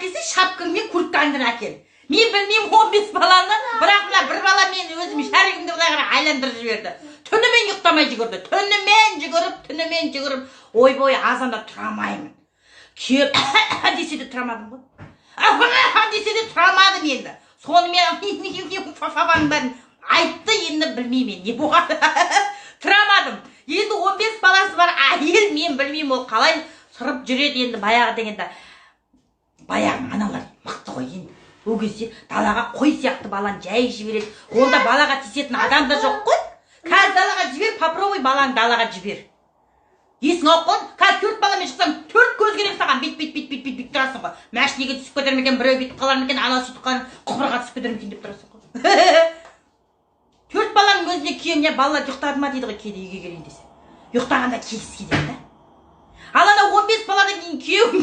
әкесі шапкаң мен курткаңды әкел. Мен білмеймін 15 баланы, бірақ мына бір бала мені өзім шәрігімді былай қарай айландырып жіберді. Түнімен ұйықтамай жүгірді. Түнімен жүгіріп, ойбой азанда тұрамаймын. Кеп десе де тұрамадым ғой. Десе де тұрамадым енді. Сонымен фафаның бәрін айтты, енді білмеймін не болған. Тұрамадым. Енді 15 баласы бар әйел, мен білмеймін ол қалай сырып жүреді енді баяғы дегенде. Баяғы аналар мықты ғой енді. Ол кезде далаға қой сияқты баланы жай жібереді. Онда балаға тисетін адам да жоқ қой. Қазір далаға жібер, попробуй баланы далаға жібер. Есің алып қой. Қазір 4 баламен шықсаң, 4 көз керек саған. Бит тұрасың ғой. Мәшинеге түсіп кетер ме екен, біреу бүйтіп қалар ма екен, анау сөйтіп қалар, құбырға түсіп кетер ме екен деп тұрасың ғой. 4 баланың өзіне күйеуіне балалар ұйықтады ма дейді ғой, кейде үйге келейін десе. Ұйықтағанда келіске дейді да. Ал ана 15 баладан кейін күйеуің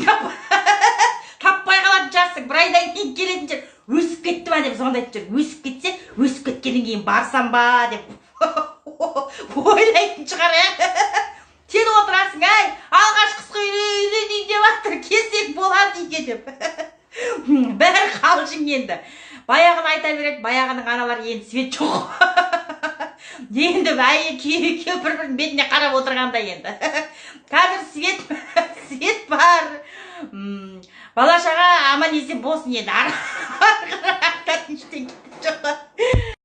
таппай қалатын шығарсың, бір айдан кейін келетін шығар. Өсіп кетті ма деп звондайтын шығар. Өсіп кетсе, өсіп кеткеннен кейін барсам ба деп ойлайтын шығар. Сен отырасың, ай, алғашқысы үйленейін деп жатыр, келсек болады үйге деп. Бәрі қалжың енді. Баяғыны айта береді, баяғының аналары енді свет жоқ. Енді әйел күйеу бір-бірінің бетіне қарап отырғанда енді. Қазір свет бар. Бала-шаға аман есен болсын енді. Ары қарай айтатын ештеңе жоқ.